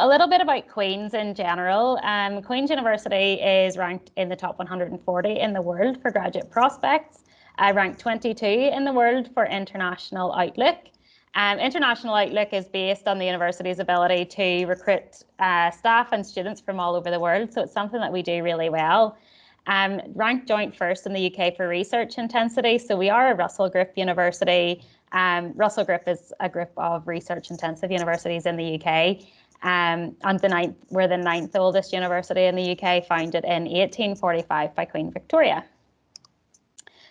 a little bit about Queen's in general. Queen's University is ranked in the top 140 in the world for graduate prospects, ranked 22 in the world for international outlook. International outlook is based on the university's ability to recruit staff and students from all over the world, so it's something that we do really well. Ranked joint first in the UK for research intensity, so we are a Russell Group university. Russell Group is a group of research intensive universities in the UK. And we're the 9th oldest university in the UK, founded in 1845 by Queen Victoria.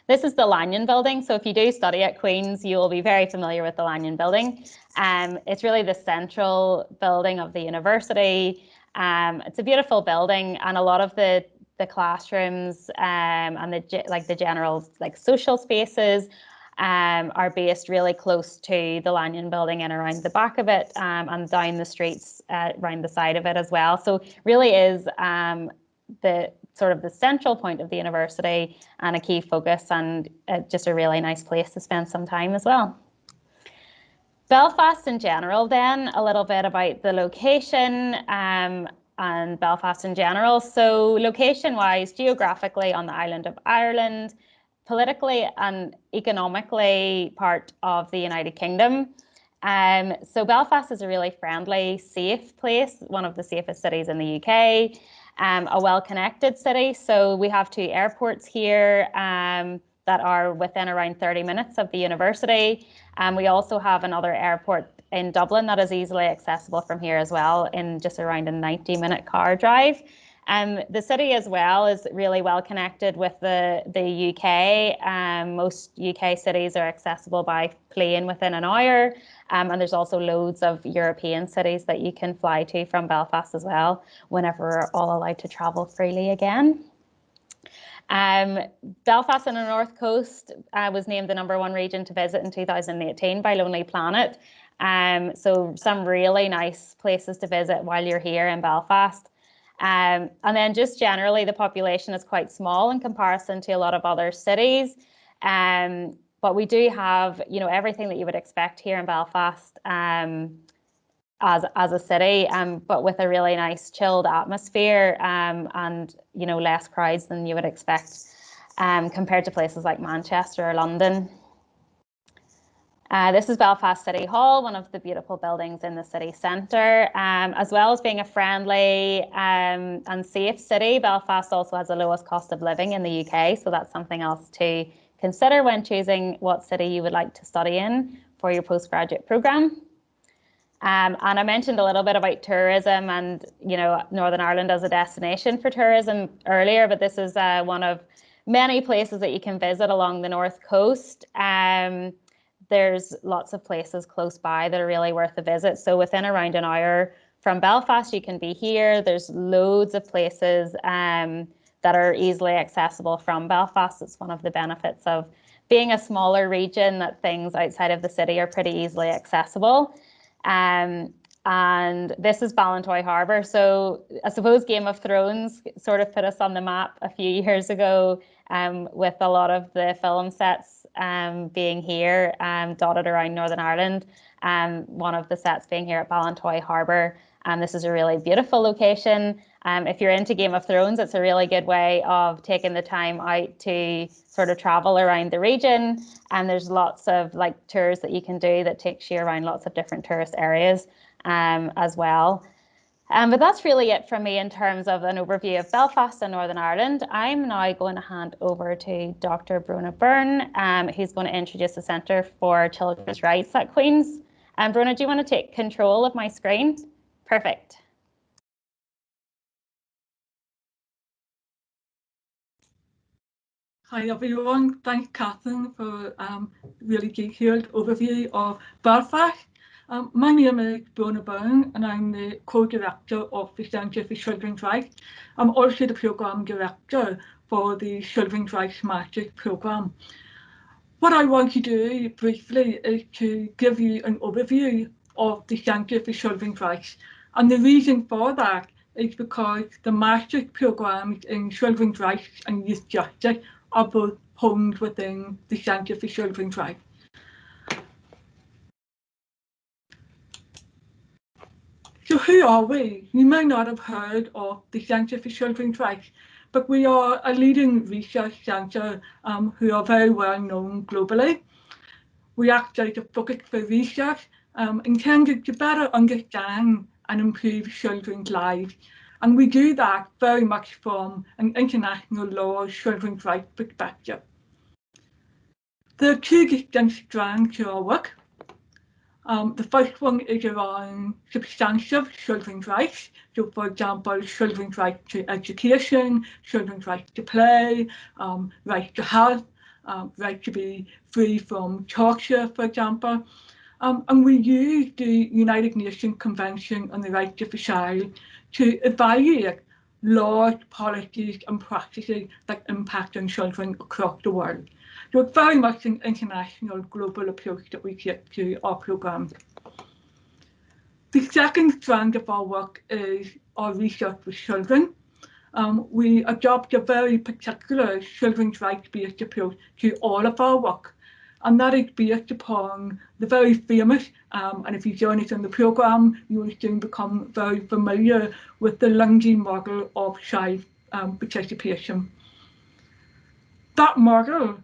This is the Lanyon Building. So if you do study at Queen's, you will be very familiar with the Lanyon Building. It's really the central building of the university. It's a beautiful building, and a lot of the classrooms and the general social spaces are based really close to the Lanyon Building and around the back of it, and down the streets around the side of it as well. So really is the sort of the central point of the university and a key focus, and just a really nice place to spend some time as well. Belfast in general then, a little bit about the location and Belfast in general. So location-wise, geographically on the island of Ireland, politically and economically part of the United Kingdom. So Belfast is a really friendly, safe place, one of the safest cities in the UK, a well-connected city. So we have 2 airports here that are within around 30 minutes of the university. We also have another airport in Dublin that is easily accessible from here as well, in just around a 90-minute car drive. The city as well is really well connected with the UK. Most UK cities are accessible by plane within an hour, and there's also loads of European cities that you can fly to from Belfast as well, whenever we're all allowed to travel freely again. Belfast on the North Coast was named the #1 region to visit in 2018 by Lonely Planet. So some really nice places to visit while you're here in Belfast. And then just generally, the population is quite small in comparison to a lot of other cities. But we do have, everything that you would expect here in Belfast as a city, but with a really nice chilled atmosphere, and, less crowds than you would expect compared to places like Manchester or London. This is Belfast City Hall, one of the beautiful buildings in the city centre. As well as being a friendly and safe city, Belfast also has the lowest cost of living in the UK, so that's something else to consider when choosing what city you would like to study in for your postgraduate programme. And I mentioned a little bit about tourism and, Northern Ireland as a destination for tourism earlier, but this is one of many places that you can visit along the North Coast. There's lots of places close by that are really worth a visit. So within around an hour from Belfast, you can be here. There's loads of places that are easily accessible from Belfast. It's one of the benefits of being a smaller region, that things outside of the city are pretty easily accessible. And this is Ballintoy Harbour. So I suppose Game of Thrones sort of put us on the map a few years ago, with a lot of the film sets being here, dotted around Northern Ireland. One of the sets being here at Ballintoy Harbour. This is a really beautiful location. If you're into Game of Thrones, it's a really good way of taking the time out to sort of travel around the region. And there's lots of tours that you can do that takes you around lots of different tourist areas as well. But that's really it from me in terms of an overview of Belfast and Northern Ireland. I'm now going to hand over to Dr. Brona Byrne, who's going to introduce the Centre for Children's Rights at Queen's. Brona, do you want to take control of my screen? Perfect. Hi everyone, thanks Catherine for a really detailed overview of Belfast. My name is Brona Byrne and I'm the co-director of the Centre for Children's Rights. I'm also the programme director for the Children's Rights Masters programme. What I want to do briefly is to give you an overview of the Centre for Children's Rights. And the reason for that is because the Masters programmes in Children's Rights and Youth Justice are both homed within the Centre for Children's Rights. So who are we? You may not have heard of the Centre for Children's Rights, but we are a leading research centre who are very well known globally. We act as a focus for research intended to better understand and improve children's lives. And we do that very much from an international law children's rights perspective. There are two distinct strands to our work. The first one is around substantive children's rights. So, for example, children's right to education, children's right to play, right to health, right to be free from torture, for example. And we use the United Nations Convention on the Rights of the Child to evaluate laws, policies and practices that impact on children across the world. So it's very much an international global approach that we take to our programme. The second strand of our work is our research with children. We adopt a very particular children's rights-based approach to all of our work, and that is based upon the very famous, and if you join us on the programme, you will soon become very familiar with the Lundy model of child participation. That model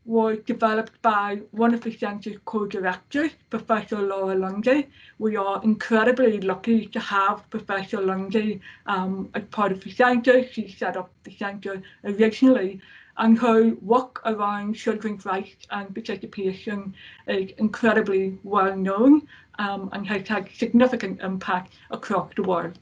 was developed by one of the centre's co-directors, Professor Laura Lundy. We are incredibly lucky to have Professor Lundy as part of the centre. She set up the centre originally, and her work around children's rights and participation is incredibly well known and has had significant impact across the world.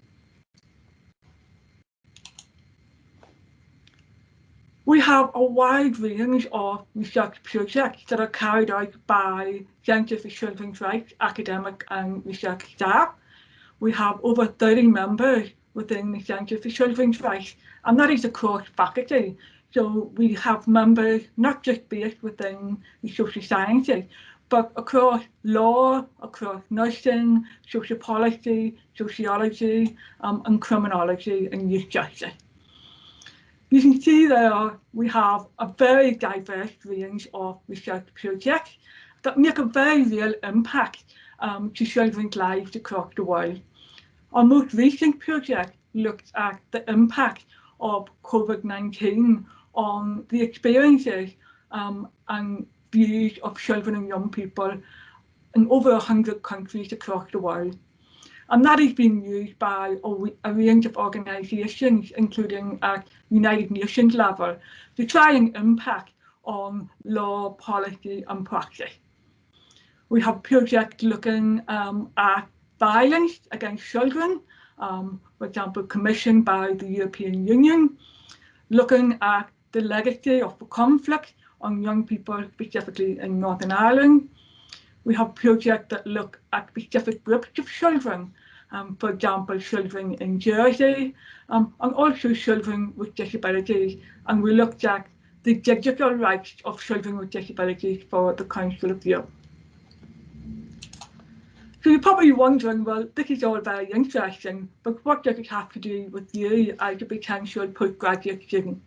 We have a wide range of research projects that are carried out by Centre for Children's Rights, academic and research staff. We have over 30 members within the Centre for Children's Rights, and that is across faculty. So we have members not just based within the social sciences, but across law, across nursing, social policy, sociology, and criminology and youth justice. You can see there we have a very diverse range of research projects that make a very real impact to children's lives across the world. Our most recent project looked at the impact of COVID-19 on the experiences and views of children and young people in over 100 countries across the world. And that is being used by a range of organisations, including at United Nations level, to try and impact on law, policy and practice. We have projects looking at violence against children, for example, commissioned by the European Union, looking at the legacy of the conflict on young people, specifically in Northern Ireland. We have projects that look at specific groups of children, for example, children in Jersey, and also children with disabilities. And we looked at the digital rights of children with disabilities for the Council of Europe. So you're probably wondering, well, this is all very interesting, but what does it have to do with you as a potential postgraduate student?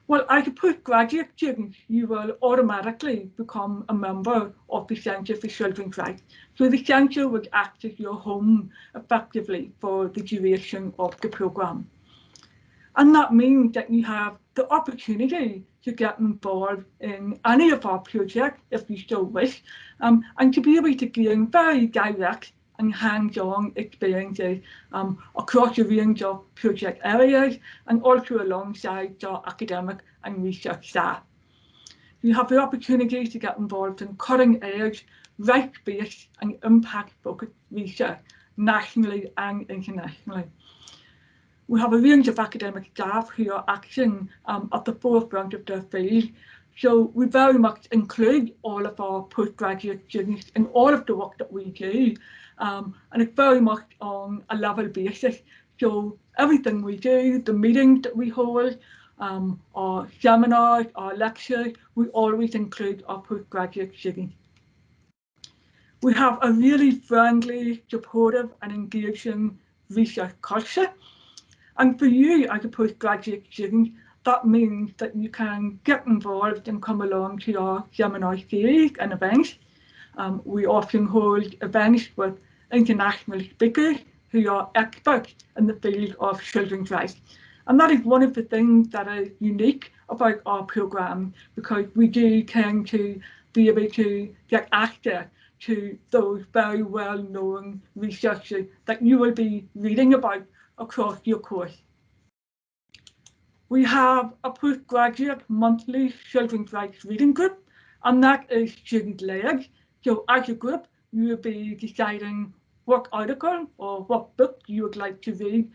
Well, as a postgraduate student, you will automatically become a member of the Centre for Children's Rights. So the centre would act as your home effectively for the duration of the programme. And that means that you have the opportunity to get involved in any of our projects if you so wish, and to be able to gain very direct and hands-on experiences across a range of project areas and also alongside our academic and research staff. You have the opportunity to get involved in cutting-edge, rights-based and impact-focused research nationally and internationally. We have a range of academic staff who are acting at the forefront of their field. So we very much include all of our postgraduate students in all of the work that we do. And it's very much on a level basis. So everything we do, the meetings that we hold, our seminars, our lectures, we always include our postgraduate students. We have a really friendly, supportive and engaging research culture. And for you as a postgraduate student, that means that you can get involved and come along to our seminar series and events. We often hold events with international speakers who are experts in the field of children's rights. And that is one of the things that is unique about our programme, because we do tend to be able to get access to those very well-known researchers that you will be reading about across your course. We have a postgraduate monthly children's rights reading group, and that is student-led. So as a group, you will be deciding what article or what book you would like to read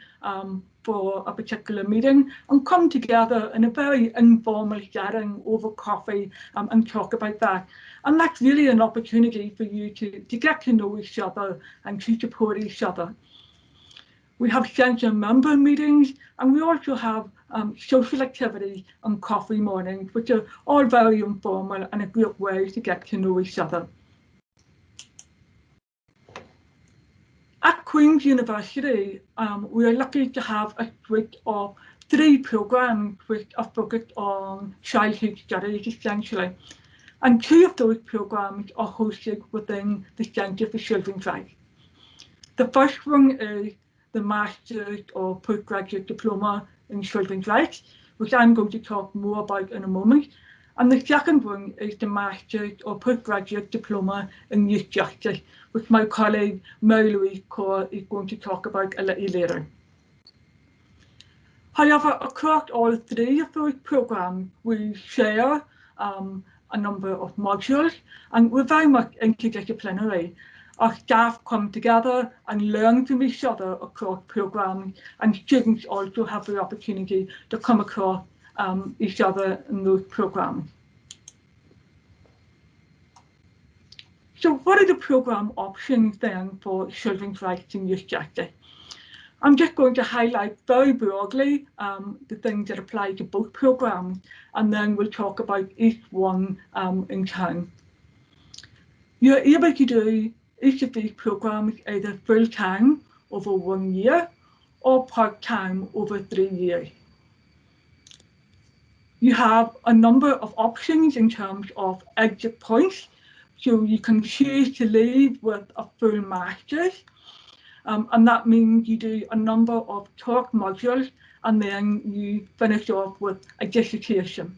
for a particular meeting, and come together in a very informal setting over coffee and talk about that. And that's really an opportunity for you to get to know each other and to support each other. We have centre member meetings, and we also have social activities and coffee mornings, which are all very informal and a great way to get to know each other. At Queen's University, we are lucky to have a suite of 3 programmes which are focused on childhood studies, essentially. And 2 of those programmes are hosted within the Centre for Children's Rights. The first one is the Master's or Postgraduate Diploma in Children's Rights, which I'm going to talk more about in a moment. And the second one is the Master's or Postgraduate Diploma in Youth Justice, which my colleague Mary-Louise Corr is going to talk about a little later. However, across all 3 of those programmes, we share a number of modules, and we're very much interdisciplinary. Our staff come together and learn from each other across programmes, and students also have the opportunity to come across each other in those programmes. So what are the programme options then for children's rights and youth justice? I'm just going to highlight very broadly the things that apply to both programmes, and then we'll talk about each one in turn. You're able to do each of these programmes either full-time over 1 year or part-time over 3 years. You have a number of options in terms of exit points. So you can choose to leave with a full master's, and that means you do a number of talk modules and then you finish off with a dissertation.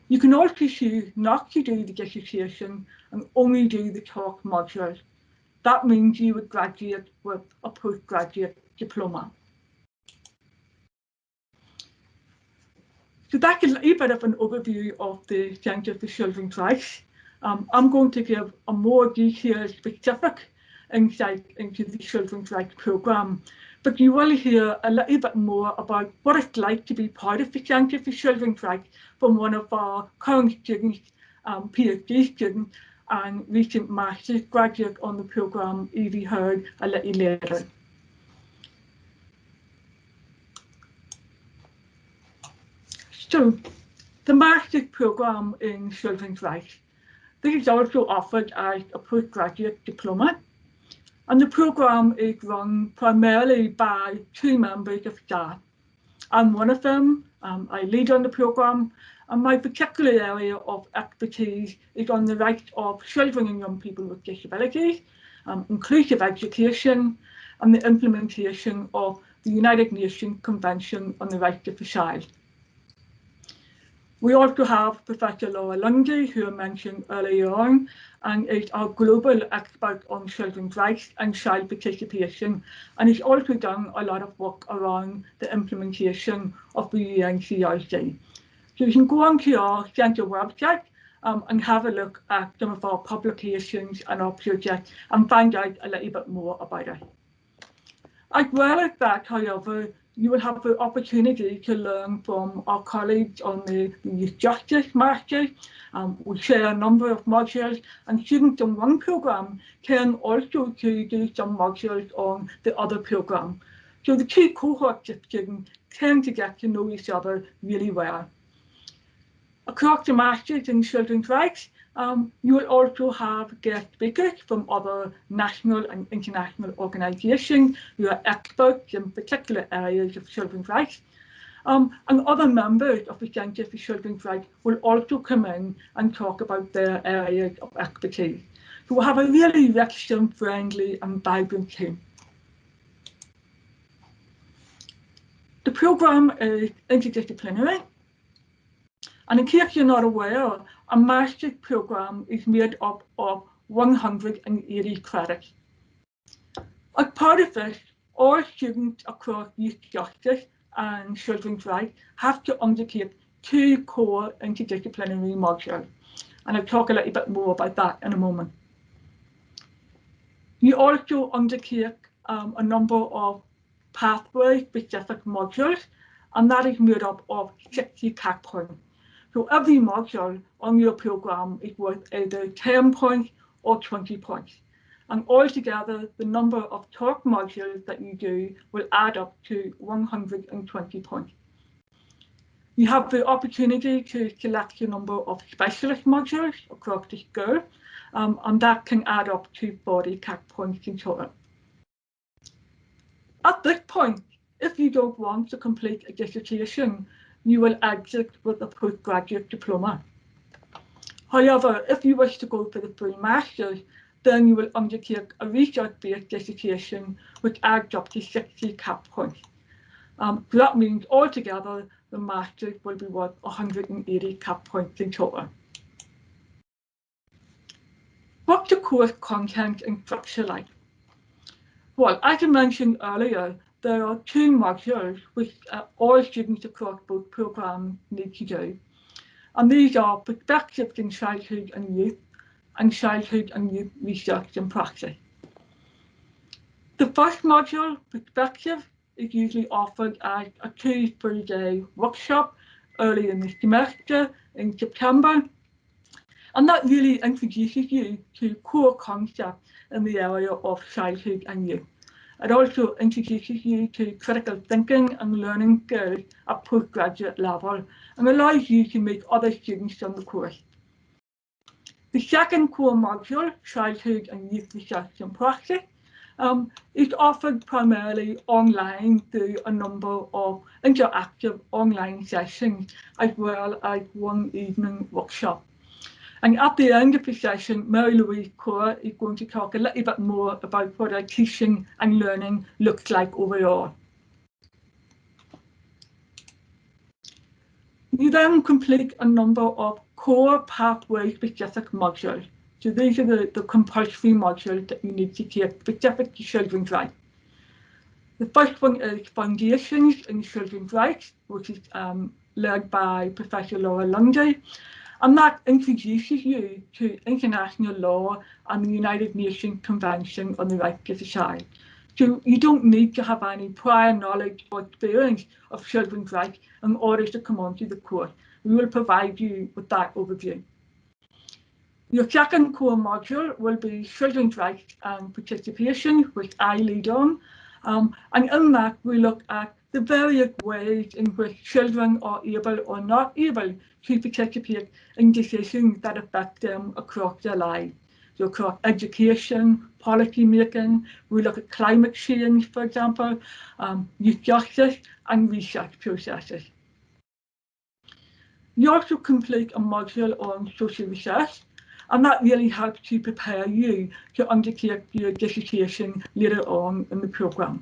You can also choose not to do the dissertation and only do the talk modules. That means you would graduate with a postgraduate diploma. So that's a little bit of an overview of the Centre for Children's Rights. I'm going to give a more detailed, specific insight into the Children's Rights Programme, but you will hear a little bit more about what it's like to be part of the Centre for Children's Rights from one of our current students, PhD students, and recent master's graduate on the programme, Evie Heard, a little later. So, the master's programme in children's rights. This is also offered as a postgraduate diploma, and the programme is run primarily by 2 members of staff. I'm one of them. I lead on the programme, and my particular area of expertise is on the rights of children and young people with disabilities, inclusive education, and the implementation of the United Nations Convention on the Rights of the Child. We also have Professor Laura Lundy, who I mentioned earlier on, and is our global expert on children's rights and child participation, and he's also done a lot of work around the implementation of the UNCRC. So you can go onto our centre website and have a look at some of our publications and our projects and find out a little bit more about it. As well as that, however, you will have the opportunity to learn from our colleagues on the Youth Justice Masters. We share a number of modules, and students in one programme can also do some modules on the other programme. So the 2 cohorts of students tend to get to know each other really well. Across the Masters in Children's Rights, you will also have guest speakers from other national and international organisations who are experts in particular areas of children's rights. And other members of the Centre for Children's Rights will also come in and talk about their areas of expertise. So we'll have a really rich and friendly and vibrant team. The programme is interdisciplinary, and in case you're not aware, a master's programme is made up of 180 credits. As part of this, all students across youth justice and children's rights have to undertake 2 core interdisciplinary modules, and I'll talk a little bit more about that in a moment. You also undertake a number of pathway-specific modules, and that is made up of 60 CAC points. So every module on your programme is worth either 10 points or 20 points. And altogether, the number of talk modules that you do will add up to 120 points. You have the opportunity to select a number of specialist modules across the school, and that can add up to 40 CAC points in total. At this point, if you don't want to complete a dissertation, you will exit with a postgraduate diploma. However, if you wish to go for the full master's, then you will undertake a research-based dissertation, which adds up to 60 CAC points. So that means altogether, the master's will be worth 180 CAC points in total. What's the course content and structure like? Well, as I mentioned earlier, there are 2 modules which all students across both programmes need to do. And these are Perspectives in Childhood and Youth and Childhood and Youth Research and Practice. The first module, Perspective, is usually offered as a 2-3-day workshop early in the semester in September. And that really introduces you to core concepts in the area of childhood and youth. It also introduces you to critical thinking and learning skills at postgraduate level and allows you to meet other students on the course. The second core module, Childhood and Youth Research and Practice, is offered primarily online through a number of interactive online sessions as well as one evening workshop. And at the end of the session, Mary Louise Cora is going to talk a little bit more about what our teaching and learning looks like overall. You then complete a number of core pathway-specific modules. So these are the compulsory modules that you need to take specific to children's rights. The first one is Foundations in Children's Rights, which is led by Professor Laura Lundy. And that introduces you to international law and the United Nations Convention on the Rights of the Child. So you don't need to have any prior knowledge or experience of children's rights in order to come onto the course. We will provide you with that overview. Your second core module will be Children's Rights and Participation, which I lead on. And in that, we look at the various ways in which children are able or not able to participate in decisions that affect them across their lives. So across education, policy making, we look at climate change, for example, youth justice and research processes. You also complete a module on social research, and that really helps to prepare you to undertake your dissertation later on in the programme.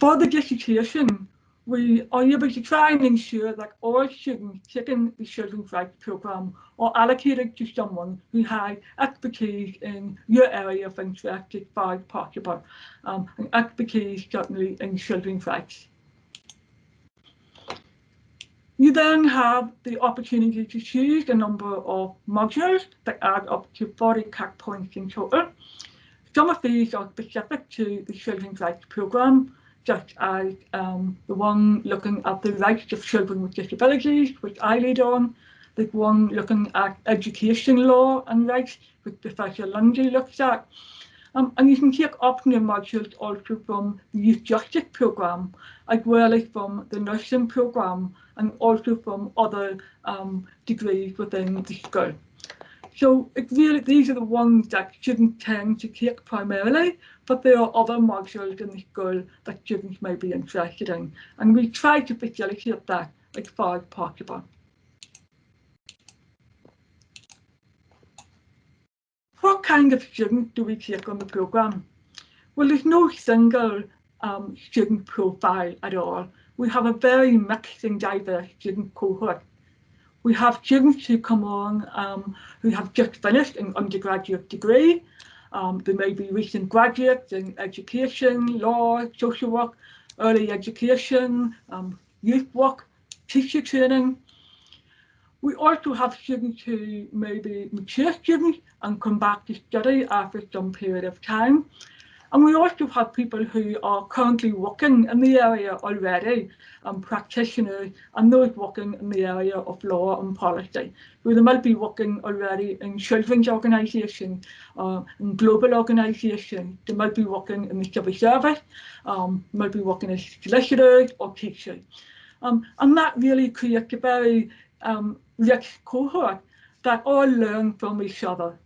For the dissertation, we are able to try and ensure that all students taking the Children's Rights programme are allocated to someone who has expertise in your area of interest as far as possible, and expertise certainly in children's rights. You then have the opportunity to choose a number of modules that add up to 40 CAC points in total. Some of these are specific to the Children's Rights programme, such as the one looking at the rights of children with disabilities, which I lead on, the one looking at education law and rights, which Professor Lundy looks at. And you can take optional modules also from the Youth Justice programme, as well as from the nursing programme, and also from other degrees within the school. So these are the ones that students tend to take primarily, but there are other modules in the school that students may be interested in, and we try to facilitate that as far as possible. What kind of students do we take on the programme? Well, there's no single student profile at all. We have a very mixed and diverse student cohort. We have students who come on who have just finished an undergraduate degree. They may be recent graduates in education, law, social work, early education, youth work, teacher training. We also have students who may be mature students and come back to study after some period of time. And we also have people who are currently working in the area already, practitioners, and those working in the area of law and policy. So they might be working already in children's organisations, in global organisations. They might be working in the civil service, might be working as solicitors or teachers. And that really creates a very rich cohort that all learn from each other.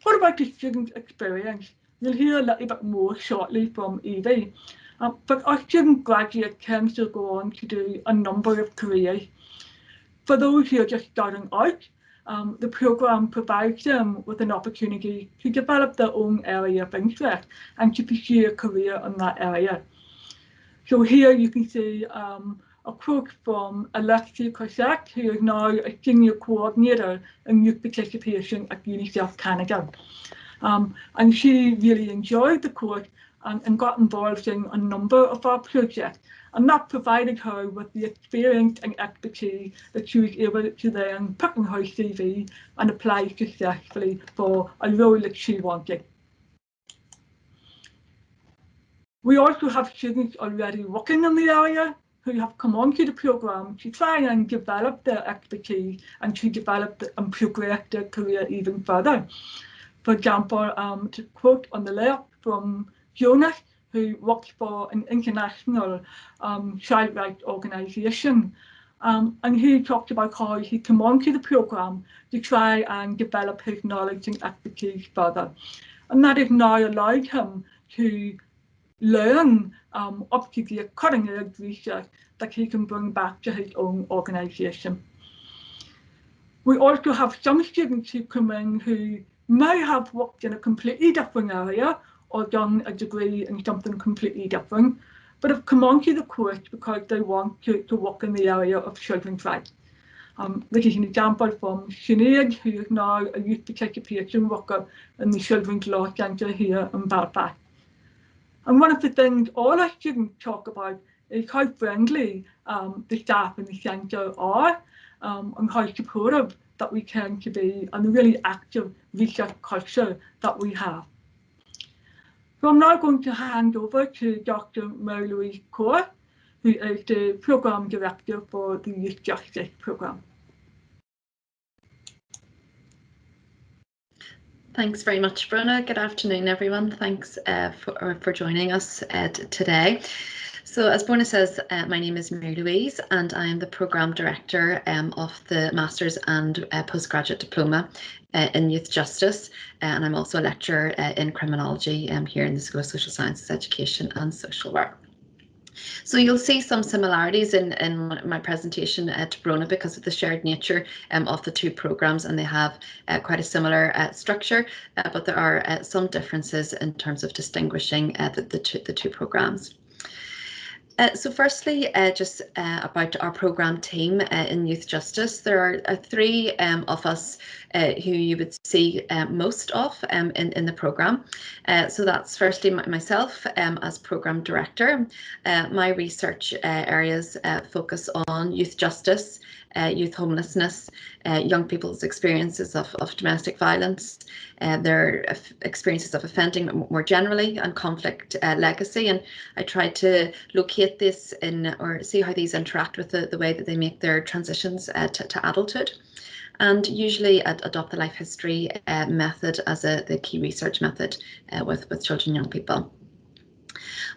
What about the student experience? You'll hear a little bit more shortly from Evie. But our student graduate tends to go on to do a number of careers. For those who are just starting out, the programme provides them with an opportunity to develop their own area of interest and to pursue a career in that area. So here you can see a quote from Alexia Cossette, who is now a senior coordinator in youth participation at UNICEF Canada. And she really enjoyed the course and got involved in a number of our projects. And that provided her with the experience and expertise that she was able to then put in her CV and apply successfully for a role that she wanted. We also have students already working in the area who have come onto the programme to try and develop their expertise and to develop and progress their career even further. For example, to quote on the left from Jonas, who works for an international child rights organisation. And he talked about how he came onto the programme to try and develop his knowledge and expertise further. And that has now allowed him to learn up-to-date cutting-edge research that he can bring back to his own organisation. We also have some students who come in who may have worked in a completely different area or done a degree in something completely different, but have come onto the course because they want to work in the area of children's rights. This is an example from Sinead, who is now a youth participation worker in the Children's Law Centre here in Belfast. And one of the things all our students talk about is how friendly the staff in the centre are and how supportive that we tend to be and the really active research culture that we have. So I'm now going to hand over to Dr. Mary-Louise Kaur, who is the Programme Director for the Youth Justice Programme. Thanks very much, Bruna. Good afternoon, everyone. Thanks for joining us today. So as Bruna says, my name is Mary-Louise and I am the Programme Director of the Masters and Postgraduate Diploma in Youth Justice, and I'm also a lecturer in Criminology here in the School of Social Sciences, Education and Social Work. So you'll see some similarities in my presentation to Bruna because of the shared nature of the two programmes, and they have quite a similar structure, but there are some differences in terms of distinguishing the two programmes. So firstly, just about our programme team in Youth Justice. There are three of us who you would see most of in the programme. So that's firstly myself as Programme Director. My research areas focus on youth justice, youth homelessness, young people's experiences of domestic violence, their experiences of offending more generally, and conflict legacy. And I try to locate this in, or see how these interact with the way that they make their transitions to adulthood. And usually adopt the life history method as the key research method with children and young people.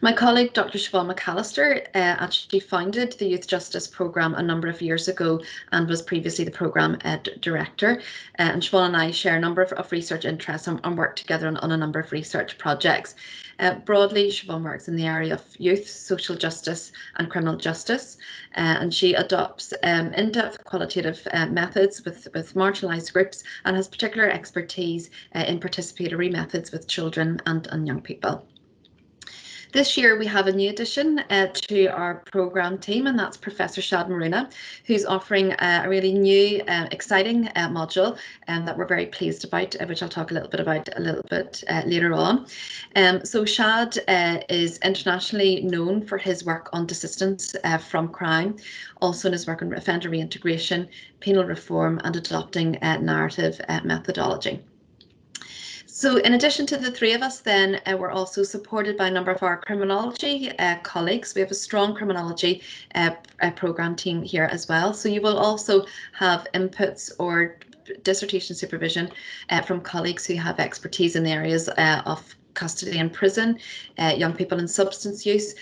My colleague, Dr. Siobhan McAllister, actually founded the Youth Justice Programme a number of years ago and was previously the programme director. And Siobhan and I share a number of research interests and work together on a number of research projects. Broadly, Siobhan works in the area of youth, social justice and criminal justice, and she adopts in-depth qualitative methods with marginalised groups and has particular expertise in participatory methods with children and young people. This year we have a new addition to our programme team, and that's Professor Shad Maruna, who's offering a really new, exciting module that we're very pleased about, which I'll talk a little bit about later on. So Shad is internationally known for his work on desistance from crime, also in his work on offender reintegration, penal reform and adopting narrative methodology. So in addition to the three of us then, we're also supported by a number of our criminology colleagues. We have a strong criminology programme team here as well. So you will also have inputs or dissertation supervision from colleagues who have expertise in the areas of custody and prison, young people in substance use,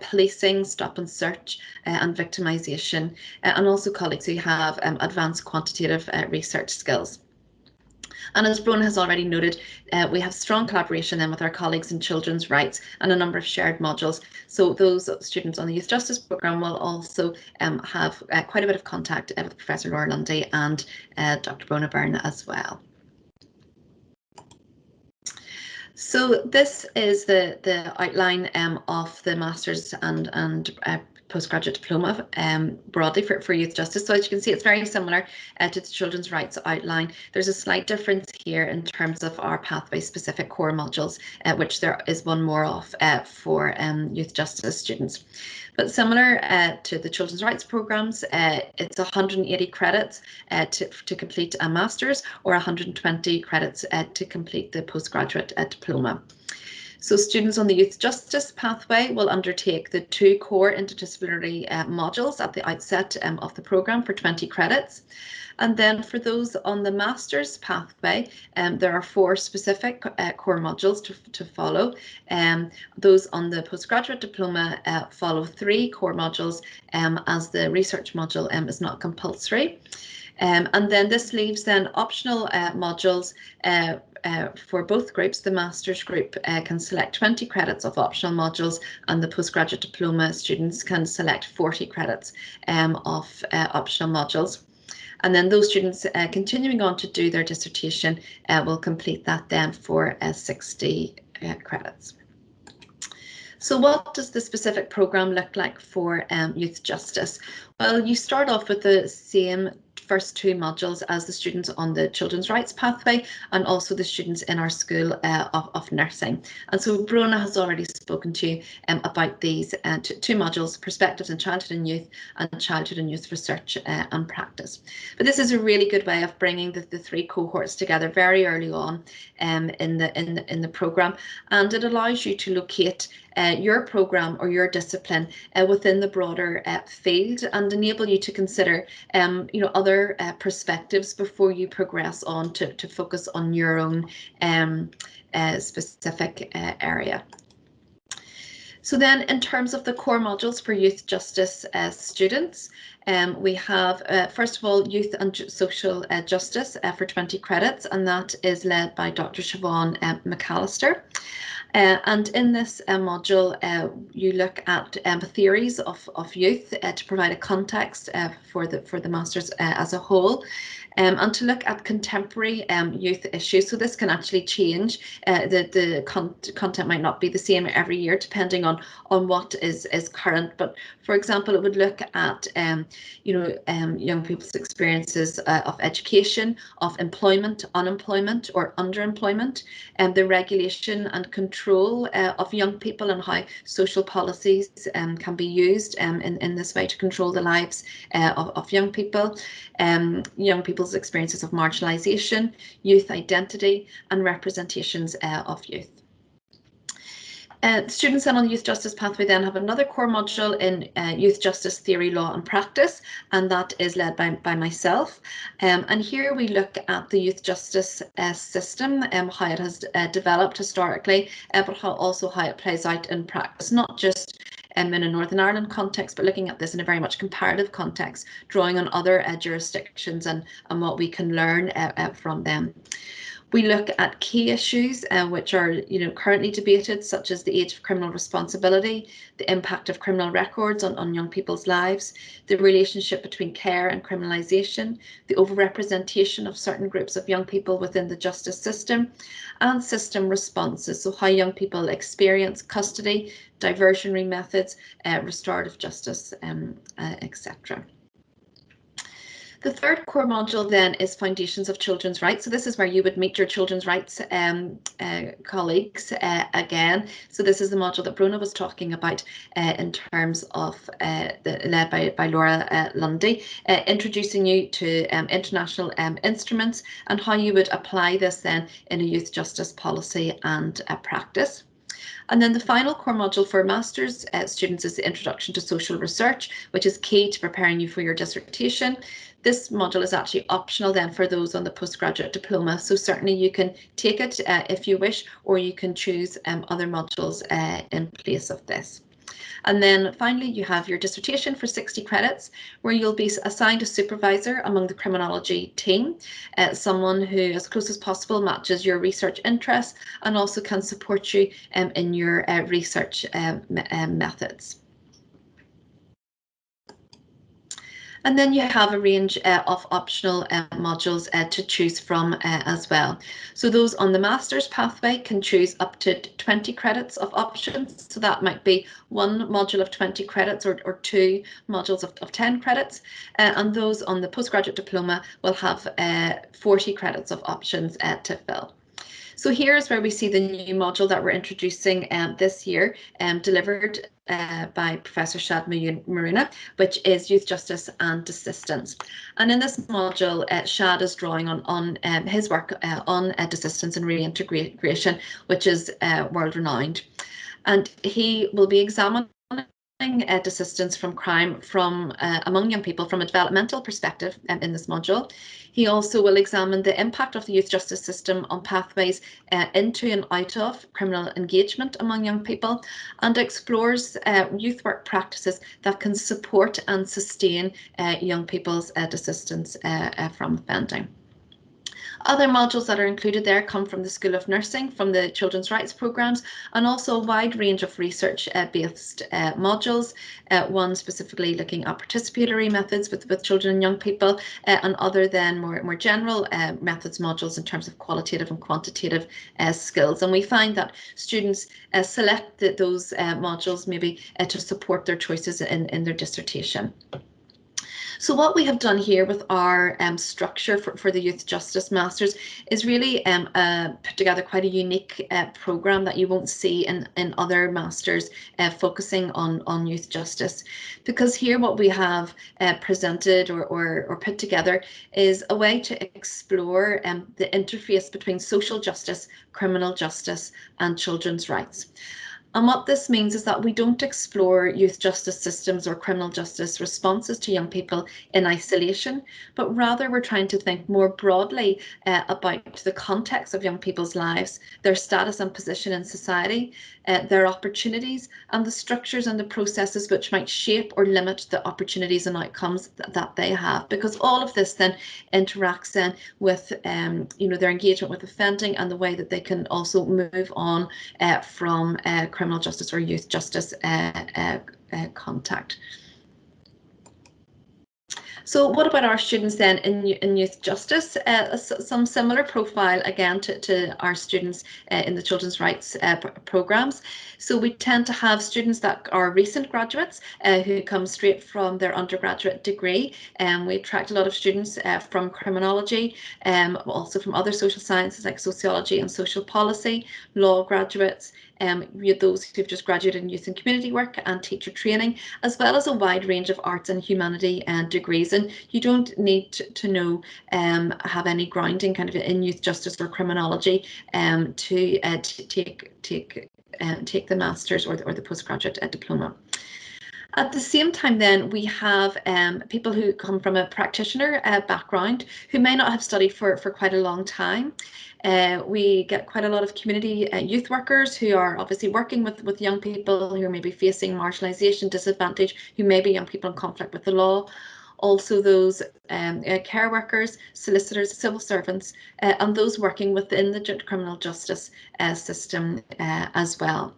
policing, stop and search, and victimisation, and also colleagues who have advanced quantitative research skills. And as Brona has already noted, we have strong collaboration then with our colleagues in children's rights and a number of shared modules. So those students on the Youth Justice Programme will also have quite a bit of contact with Professor Laura Lundy and Dr. Brona Byrne as well. So this is the outline of the Masters and Postgraduate Diploma broadly for Youth Justice. So as you can see, it's very similar to the Children's Rights outline. There's a slight difference here in terms of our pathway-specific core modules, which there is one more of for Youth Justice students. But similar to the Children's Rights programmes, it's 180 credits to complete a Master's or 120 credits to complete the Postgraduate Diploma. So students on the Youth Justice pathway will undertake the two core interdisciplinary modules at the outset of the programme for 20 credits. And then for those on the Master's pathway, there are 4 specific core modules to follow. Those on the Postgraduate Diploma follow 3 core modules as the research module is not compulsory. And then this leaves then optional modules for both groups. The Master's group can select 20 credits of optional modules, and the Postgraduate Diploma students can select 40 credits of optional modules. And then those students continuing on to do their dissertation will complete that then for 60 credits. So what does the specific programme look like for Youth Justice? Well, you start off with the same first 2 modules as the students on the Children's Rights pathway and also the students in our School of Nursing. And so Brona has already spoken to you about these 2 modules, Perspectives in Childhood and Youth and Childhood and Youth Research and Practice. But this is a really good way of bringing the 3 cohorts together very early on in the programme, and it allows you to locate your programme or your discipline within the broader field and enable you to consider other perspectives before you progress on to focus on your own specific area. So then in terms of the core modules for Youth Justice students, we have, first of all, Youth and Social Justice for 20 credits, and that is led by Dr. Siobhan McAllister. And in this module, you look at theories of youth to provide a context for the Masters as a whole. And to look at contemporary youth issues. So this can actually change. The content might not be the same every year depending on what is current. But for example, it would look at young people's experiences of education, of employment, unemployment or underemployment, and the regulation and control of young people and how social policies can be used in this way to control the lives of young people. Young people's experiences of marginalisation, youth identity and representations of youth. Students then on the Youth Justice pathway then have another core module in Youth Justice Theory, Law and Practice, and that is led by myself. And here we look at the Youth Justice system, how it has developed historically, but also how it plays out in practice, not just in a Northern Ireland context, but looking at this in a very much comparative context, drawing on other jurisdictions and what we can learn from them. We look at key issues which are currently debated, such as the age of criminal responsibility, the impact of criminal records on young people's lives, the relationship between care and criminalisation, the overrepresentation of certain groups of young people within the justice system, and system responses, so how young people experience custody, diversionary methods, restorative justice, etc. The third core module then is Foundations of Children's Rights. So this is where you would meet your children's rights colleagues again. So this is the module that Brona was talking about in terms of led by Laura Lundy, introducing you to international instruments and how you would apply this then in a youth justice policy and practice. And then the final core module for Masters students is the Introduction to Social Research, which is key to preparing you for your dissertation. This module is actually optional then for those on the postgraduate diploma, so certainly you can take it if you wish, or you can choose other modules in place of this. And then finally, you have your dissertation for 60 credits, where you'll be assigned a supervisor among the criminology team, someone who, as close as possible, matches your research interests and also can support you in your research methods. And then you have a range of optional modules to choose from as well. So those on the master's pathway can choose up to 20 credits of options. So that might be one module of 20 credits or two modules of 10 credits. And those on the postgraduate diploma will have 40 credits of options to fill. So here's where we see the new module that we're introducing this year, delivered by Professor Shad Maruna, which is Youth Justice and Desistance. And in this module, Shad is drawing on his work on desistance and reintegration, which is world-renowned. And he will be examining desistance from crime among young people from a developmental perspective in this module. He also will examine the impact of the youth justice system on pathways into and out of criminal engagement among young people, and explores youth work practices that can support and sustain young people's desistance from offending. Other modules that are included there come from the School of Nursing, from the Children's Rights Programmes, and also a wide range of research-based modules, one specifically looking at participatory methods with children and young people, and other than more general methods modules in terms of qualitative and quantitative skills. And we find that students select those modules maybe to support their choices in their dissertation. So what we have done here with our structure for the Youth Justice Masters is really put together quite a unique programme that you won't see in other masters focusing on youth justice, because here what we have presented or put together is a way to explore the interface between social justice, criminal justice and children's rights. And what this means is that we don't explore youth justice systems or criminal justice responses to young people in isolation, but rather we're trying to think more broadly about the context of young people's lives, their status and position in society, their opportunities, and the structures and the processes which might shape or limit the opportunities and outcomes that they have. Because all of this then interacts then with their engagement with offending and the way that they can also move on from criminal justice or youth justice contact. So what about our students then in youth justice? Some similar profile again to our students in the children's rights programmes. So we tend to have students that are recent graduates who come straight from their undergraduate degree. We attract a lot of students from criminology, also from other social sciences like sociology and social policy, law graduates, those who've just graduated in youth and community work and teacher training, as well as a wide range of arts and humanity degrees. And you don't need to know have any grounding kind of in youth justice or criminology to take take the master's or the postgraduate diploma. At the same time, then, we have people who come from a practitioner background who may not have studied for quite a long time. We get quite a lot of community youth workers who are obviously working with young people who are maybe facing marginalisation, disadvantage, who may be young people in conflict with the law. Also those care workers, solicitors, civil servants, and those working within the criminal justice system as well.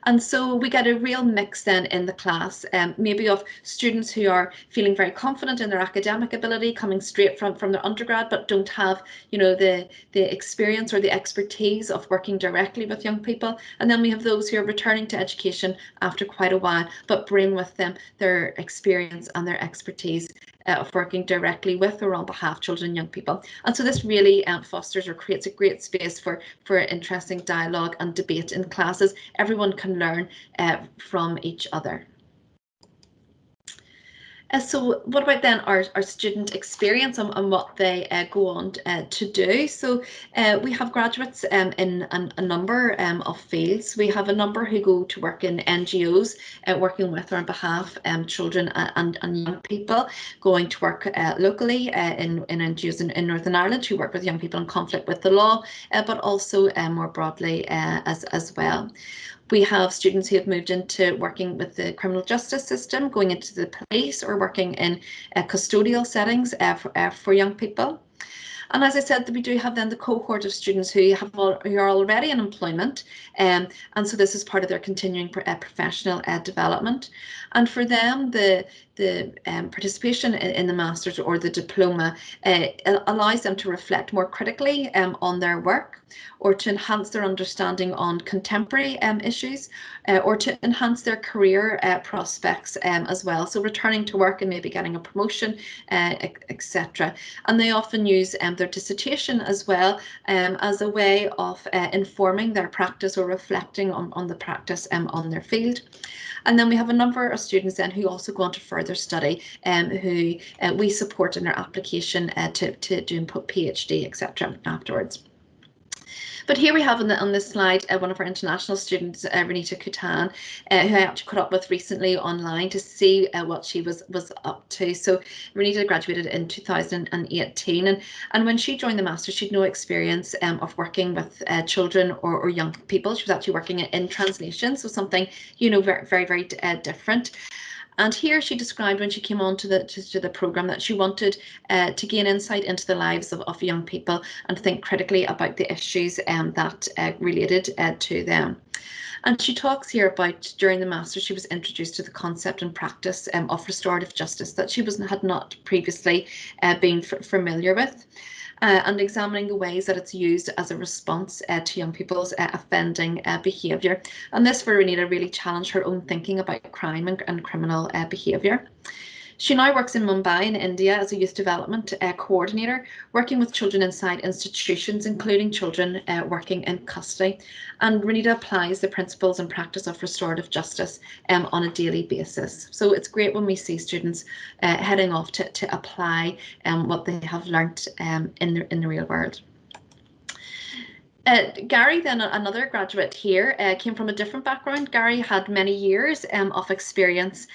And so we get a real mix then in the class, maybe of students who are feeling very confident in their academic ability, coming straight from their undergrad, but don't have, you know, the experience or the expertise of working directly with young people. And then we have those who are returning to education after quite a while, but bring with them their experience and their expertise of working directly with or on behalf of children and young people. And so this really fosters or creates a great space for interesting dialogue and debate in classes. Everyone can learn from each other. So what about then our student experience and what they go on to do? So we have graduates in a number of fields. We have a number who go to work in NGOs, working with or on behalf of children and young people, going to work locally in NGOs in Northern Ireland who work with young people in conflict with the law, but also more broadly as well. We have students who have moved into working with the criminal justice system, going into the police, or working in custodial settings for young people. And as I said, we do have then the cohort of students who are already in employment, and so this is part of their continuing professional development. And for them, the participation in the master's or the diploma allows them to reflect more critically on their work, or to enhance their understanding on contemporary issues, or to enhance their career prospects as well. So returning to work and maybe getting a promotion, etc. And they often use their dissertation as well as a way of informing their practice or reflecting on the practice on their field. And then we have a number of students then who also go on to further study, who we support in their application to do PhD, etc. afterwards. But here we have on this slide one of our international students, Renita Kutan, who I actually caught up with recently online to see what she was up to. So Renita graduated in 2018, and when she joined the Masters, she'd no experience of working with children or young people. She was actually working in translation, so something, you know, very different. And here she described when she came on to the programme that she wanted to gain insight into the lives of young people and think critically about the issues that related to them. And she talks here about during the Masters she was introduced to the concept and practice of restorative justice that she had not previously been familiar with. And examining the ways that it's used as a response to young people's offending behaviour. And this for Renita really challenged her own thinking about crime and criminal behaviour. She now works in Mumbai in India as a youth development coordinator, working with children inside institutions, including children working in custody. And Renita applies the principles and practice of restorative justice on a daily basis. So it's great when we see students heading off to apply what they have learnt in the real world. Gary, then another graduate here, came from a different background. Gary had many years of experience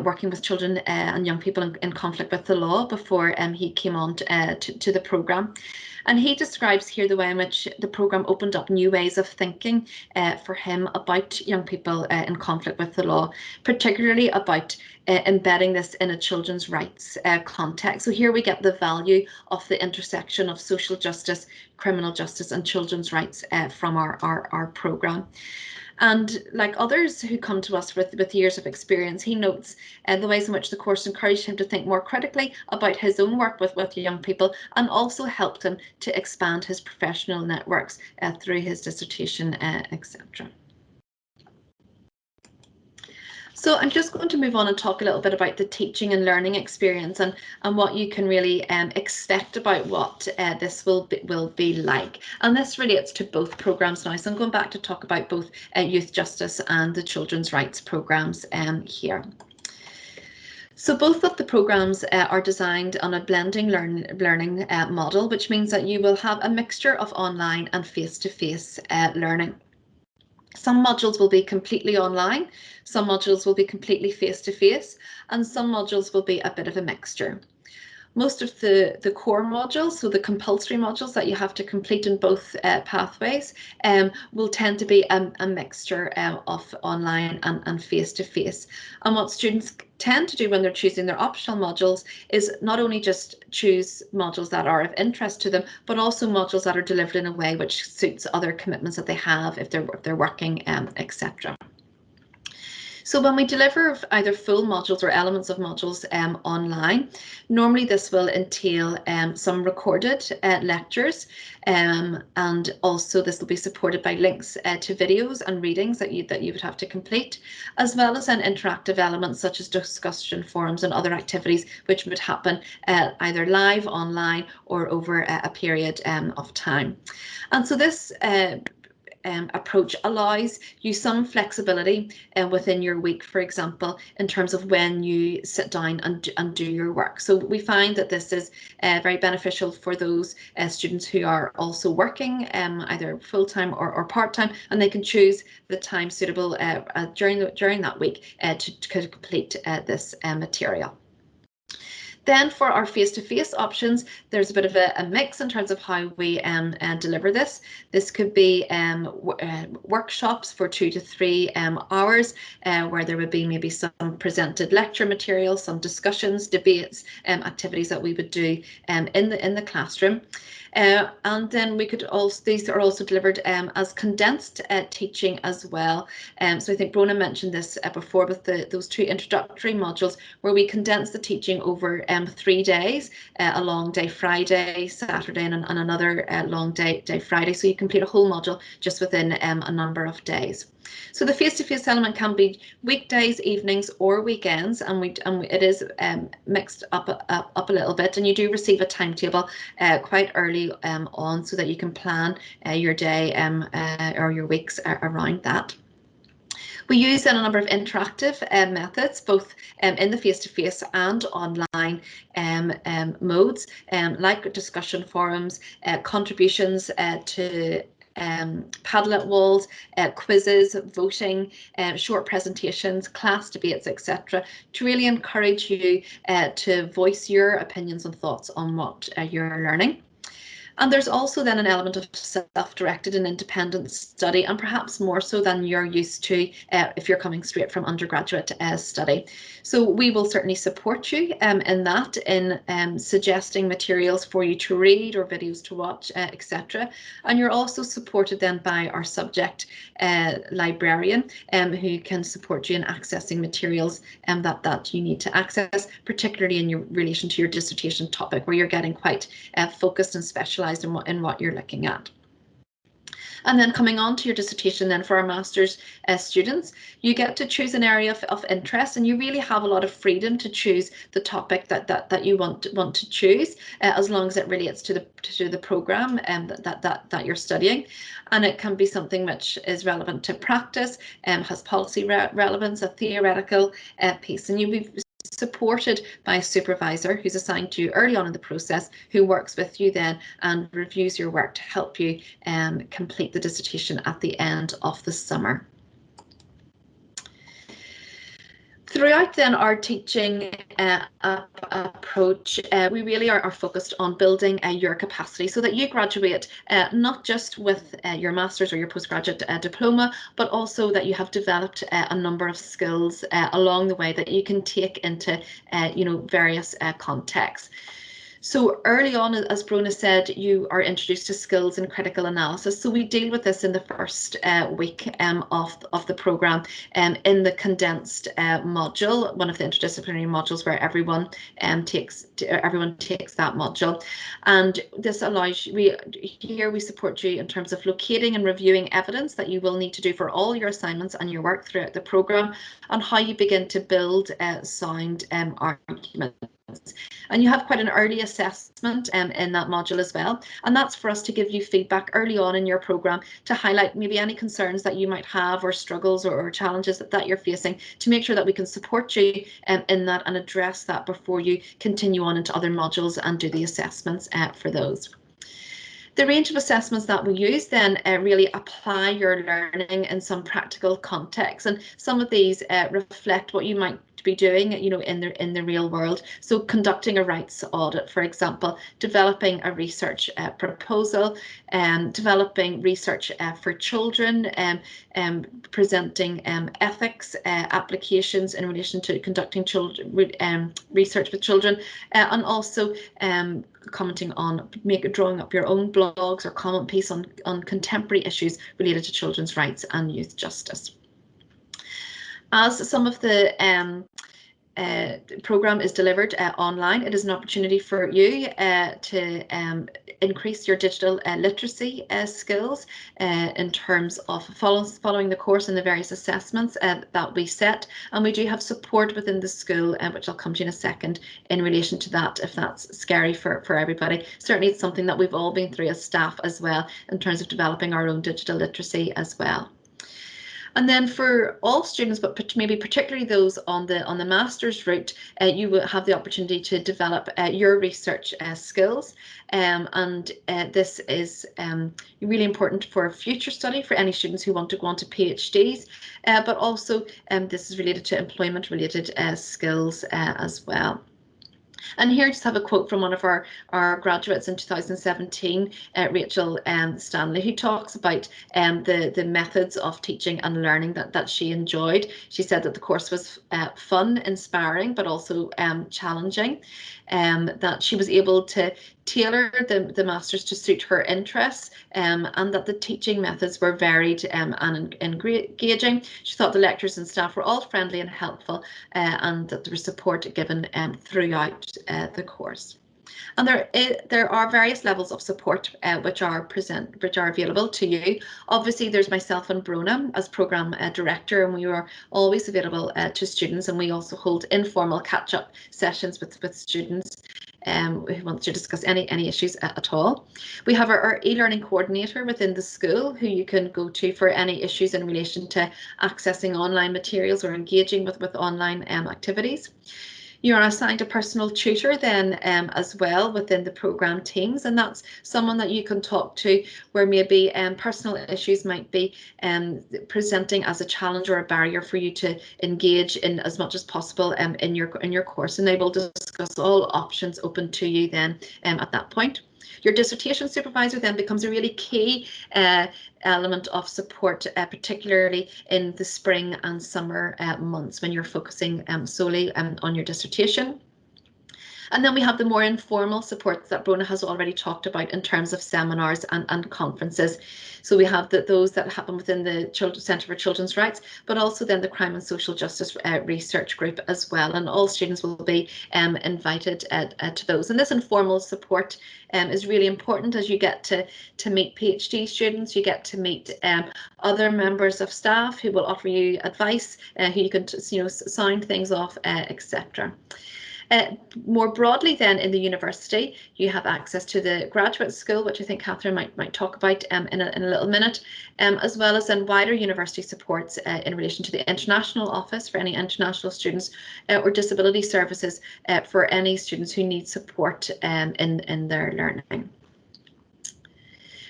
working with children and young people in conflict with the law before he came on to the programme. And he describes here the way in which the programme opened up new ways of thinking for him about young people in conflict with the law, particularly about embedding this in a children's rights context. So here we get the value of the intersection of social justice, criminal justice and children's rights from our programme. And like others who come to us with years of experience, he notes the ways in which the course encouraged him to think more critically about his own work with young people, and also helped him to expand his professional networks through his dissertation, etc. So I'm just going to move on and talk a little bit about the teaching and learning experience and what you can really expect about what this will be like. And this relates to both programmes now. So I'm going back to talk about both youth justice and the children's rights programmes here. So both of the programmes are designed on a blending learning model, which means that you will have a mixture of online and face-to-face learning. Some modules will be completely online, some modules will be completely face-to-face, and some modules will be a bit of a mixture. Most of the core modules, so the compulsory modules that you have to complete in both pathways, will tend to be a mixture of online and face-to-face. And what students tend to do when they're choosing their optional modules is not only just choose modules that are of interest to them, but also modules that are delivered in a way which suits other commitments that they have if they're working, etc. So when we deliver either full modules or elements of modules online, normally this will entail some recorded lectures, and also this will be supported by links to videos and readings that you would have to complete, as well as interactive elements such as discussion forums and other activities which would happen either live, online, or over a period of time. And so this approach allows you some flexibility within your week, for example, in terms of when you sit down and do your work. So we find that this is very beneficial for those students who are also working either full-time or part-time, and they can choose the time suitable during that week to complete this material. Then for our face-to-face options, there's a bit of a mix in terms of how we deliver this. This could be workshops for 2 to 3 hours, where there would be maybe some presented lecture material, some discussions, debates, activities that we would do in the classroom. And then we could also, these are also delivered as condensed teaching as well. So I think Brona mentioned this before with those 2 introductory modules, where we condense the teaching over 3 days, a long day Friday, Saturday, and another long day Friday. So you complete a whole module just within a number of days. So the face-to-face element can be weekdays, evenings, or weekends, and it is mixed up a little bit, and you do receive a timetable quite early on, so that you can plan your day or your weeks around that. We use then a number of interactive methods, both in the face-to-face and online modes, like discussion forums, contributions to Padlet walls, quizzes, voting, short presentations, class debates, etc., to really encourage you to voice your opinions and thoughts on what you're learning. And there's also then an element of self-directed and independent study, and perhaps more so than you're used to if you're coming straight from undergraduate study. So we will certainly support you in that, in suggesting materials for you to read or videos to watch, etc. And you're also supported then by our subject librarian, who can support you in accessing materials that you need to access, particularly in your relation to your dissertation topic, where you're getting quite focused and specialised in what you're looking at. And then coming on to your dissertation, then for our master's students, you get to choose an area of interest, and you really have a lot of freedom to choose the topic that you want to choose, as long as it relates to the program that you're studying. And it can be something which is relevant to practice, has policy relevance, a theoretical piece, and you'll be supported by a supervisor who's assigned to you early on in the process, who works with you then and reviews your work to help you complete the dissertation at the end of the summer. Throughout then our teaching approach, we really are focused on building your capacity so that you graduate not just with your master's or your postgraduate diploma, but also that you have developed a number of skills along the way that you can take into various contexts. So early on, as Brona said, you are introduced to skills in critical analysis. So we deal with this in the first week of the programme in the condensed module, one of the interdisciplinary modules where everyone takes that module. And this allows you, we support you in terms of locating and reviewing evidence that you will need to do for all your assignments and your work throughout the programme, and how you begin to build sound arguments. And you have quite an early assessment in that module as well, and that's for us to give you feedback early on in your programme to highlight maybe any concerns that you might have, or struggles or challenges that you're facing, to make sure that we can support you in that and address that before you continue on into other modules and do the assessments for those. The range of assessments that we use then really apply your learning in some practical context, and some of these reflect what you might be doing, in the real world. So conducting a rights audit, for example, developing a research proposal, developing research for children, presenting ethics applications in relation to conducting research with children, and also commenting on drawing up your own blogs or comment piece on contemporary issues related to children's rights and youth justice. As some of the program is delivered online, it is an opportunity for you to increase your digital literacy skills in terms of following the course and the various assessments that we set. And we do have support within the school, which I'll come to in a second, in relation to that, if that's scary for everybody. Certainly it's something that we've all been through as staff as well, in terms of developing our own digital literacy as well. And then for all students, but maybe particularly those on the master's route, you will have the opportunity to develop your research skills, and this is really important for future study for any students who want to go on to PhDs, but also this is related to employment related skills as well. And here I just have a quote from one of our graduates in 2017, Rachel Stanley, who talks about the methods of teaching and learning that she enjoyed. She said that the course was fun, inspiring, but also challenging, that she was able to tailor the masters to suit her interests, and that the teaching methods were varied and engaging. She thought the lecturers and staff were all friendly and helpful, and that there was support given throughout the course. And there are various levels of support which are available to you. Obviously, there's myself and Brona as program director, and we are always available to students, and we also hold informal catch-up sessions with students who wants to discuss any issues at all. We have our e-learning coordinator within the school, who you can go to for any issues in relation to accessing online materials or engaging with online activities. You are assigned a personal tutor then as well within the programme teams, and that's someone that you can talk to where maybe personal issues might be presenting as a challenge or a barrier for you to engage in as much as possible in your course, and they will discuss all options open to you then at that point. Your dissertation supervisor then becomes a really key element of support, particularly in the spring and summer months when you're focusing solely on your dissertation. And then we have the more informal supports that Brona has already talked about in terms of seminars and conferences. So we have those that happen within the Centre for Children's Rights, but also then the Crime and Social Justice Research Group as well. And all students will be invited to those. And this informal support is really important as you get to meet PhD students. You get to meet other members of staff who will offer you advice, who you can sound things off, etc. More broadly then in the university, you have access to the graduate school, which I think Catherine might talk about in a little minute, as well as then wider university supports in relation to the international office for any international students, or disability services for any students who need support in their learning.